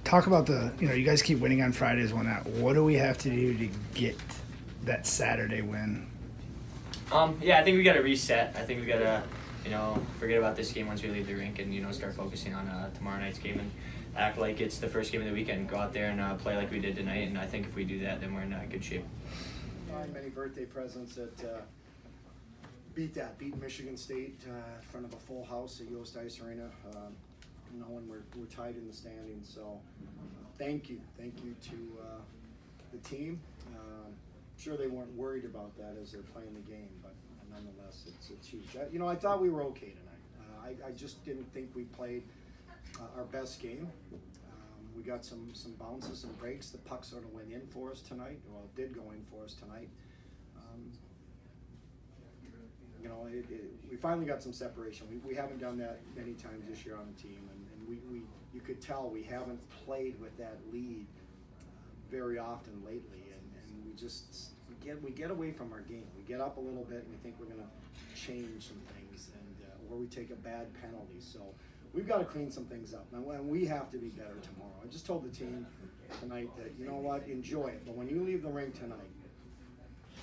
Talk about you guys keep winning on Fridays, one out. What do we have to do to get that Saturday win? Yeah, I think we got to reset. I think we got to, forget about this game once we leave the rink and, start focusing on tomorrow night's game and act like it's the first game of the weekend. Go out there and play like we did tonight, and I think if we do that, then we're in good shape. Many birthday presents that beat Michigan State in front of a full house at Yost Ice Arena. When we're tied in the standings. So thank you to the team. Sure they weren't worried about that as they're playing the game, but nonetheless it's huge. I thought we were okay tonight. I just didn't think we played our best game. We got some bounces and breaks. The puck sort of went in for us tonight. Well, it did go in for us tonight. We finally got some separation. We haven't done that many times this year on the team, and you could tell we haven't played with that lead very often lately, and we get away from our game. We get up a little bit and we think we're going to change some things, or we take a bad penalty. So we've got to clean some things up, and we have to be better tomorrow. I just told the team tonight that, you know what, enjoy it, but when you leave the rink tonight,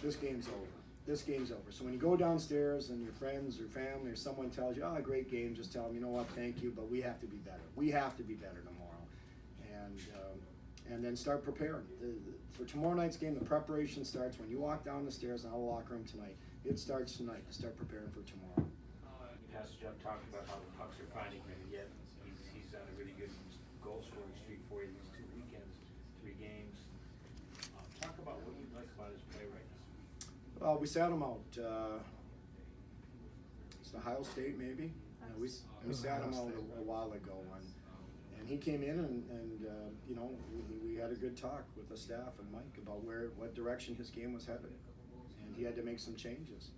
this game's over. This game's over. So when you go downstairs and your friends or family or someone tells you, great game, just tell them, you know what, thank you, but we have to be better. We have to be better tomorrow. And then start preparing. For tomorrow night's game, the preparation starts when you walk down the stairs out of the locker room tonight. It starts tonight to start preparing for tomorrow. Pastor Jeff talked about how the pucks are finding him, yet he's on a really good goal scoring streak for you these 2 weekends, 3 games. Talk about what you like about his play right now. Well, we sat him out. It's Ohio State, maybe. We sat him out a while ago, and he came in and we had a good talk with the staff and Mike about what direction his game was headed, and he had to make some changes.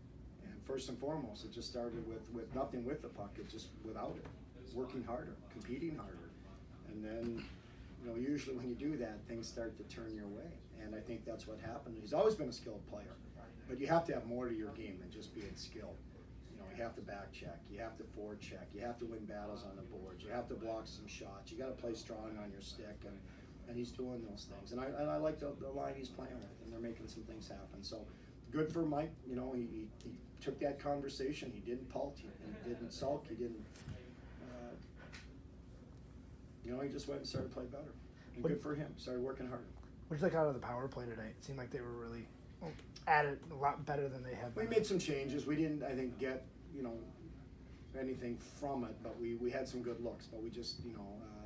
And first and foremost, it just started with nothing with the puck. It just without it, working harder, competing harder, and then usually when you do that, things start to turn your way. And I think that's what happened. He's always been a skilled player. But you have to have more to your game than just being skilled. You have to back check, you have to forward check, you have to win battles on the boards, you have to block some shots, you got to play strong on your stick, and he's doing those things. And I like the line he's playing with, and they're making some things happen. So good for Mike. He took that conversation. He didn't pult, he didn't sulk, he didn't. He just went and started to play better. And good for him. Started working harder. What did you like out of the power play today? It seemed like they were really at it a lot better than they have been. We made some changes. We didn't, I think, get anything from it, but we had some good looks. But we just,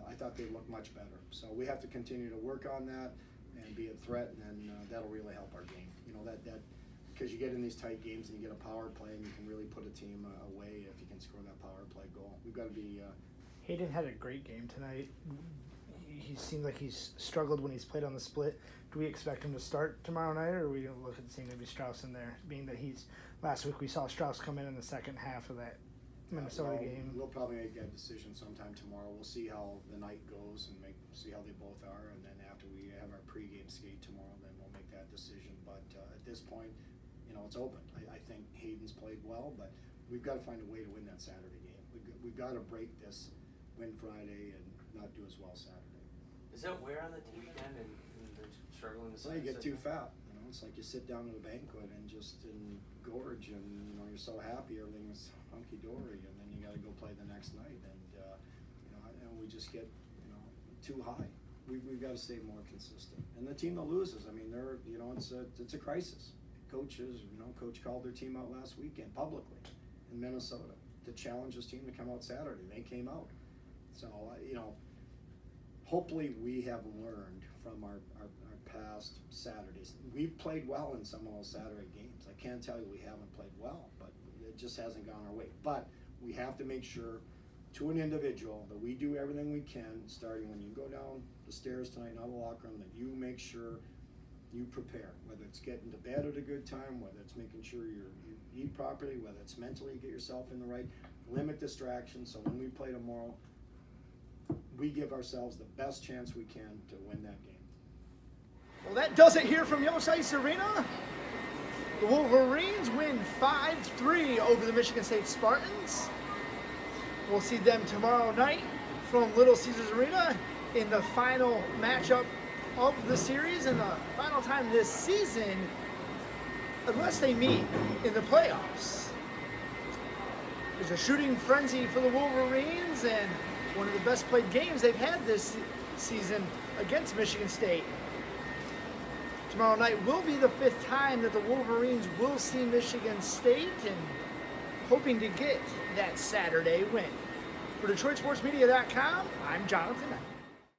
I thought they looked much better. So we have to continue to work on that and be a threat, and then that'll really help our game. That because you get in these tight games and you get a power play, and you can really put a team away if you can score that power play goal. We've got to be. Hayden had a great game tonight. He seemed like he's struggled when he's played on the split. Do we expect him to start tomorrow night, or are we going to look at seeing maybe Strauss in there, being that last week we saw Strauss come in the second half of that Minnesota game? We'll probably make that decision sometime tomorrow. We'll see how the night goes and see how they both are, and then after we have our pregame skate tomorrow, then we'll make that decision. But at this point, it's open. I think Hayden's played well, but we've got to find a way to win that Saturday game. We've got to break this win Friday and not do as well Saturday. Is that wear on the team again, and they're struggling to? Well, you get too fat. It's like you sit down at a banquet and just gorge, and you're so happy everything's hunky dory, and then you got to go play the next night, and we just get too high. We've got to stay more consistent. And the team that loses, they're it's a crisis. Coach called their team out last weekend publicly in Minnesota to challenge his team to come out Saturday. They came out, so hopefully we have learned from our past Saturdays. We've played well in some of those Saturday games. I can't tell you we haven't played well, but it just hasn't gone our way. But we have to make sure, to an individual, that we do everything we can, starting when you go down the stairs tonight in the locker room, that you make sure you prepare, whether it's getting to bed at a good time, whether it's making sure you eat properly, whether it's mentally get yourself in the right, limit distractions, so when we play tomorrow, we give ourselves the best chance we can to win that game. Well, that does it here from Yost Ice Arena. The Wolverines win 5-3 over the Michigan State Spartans. We'll see them tomorrow night from Little Caesars Arena in the final matchup of the series and the final time this season, unless they meet in the playoffs. There's a shooting frenzy for the Wolverines, and one of the best played games they've had this season against Michigan State. Tomorrow night will be the 5th time that the Wolverines will see Michigan State, and hoping to get that Saturday win. For DetroitSportsMedia.com, I'm Jonathan Knight.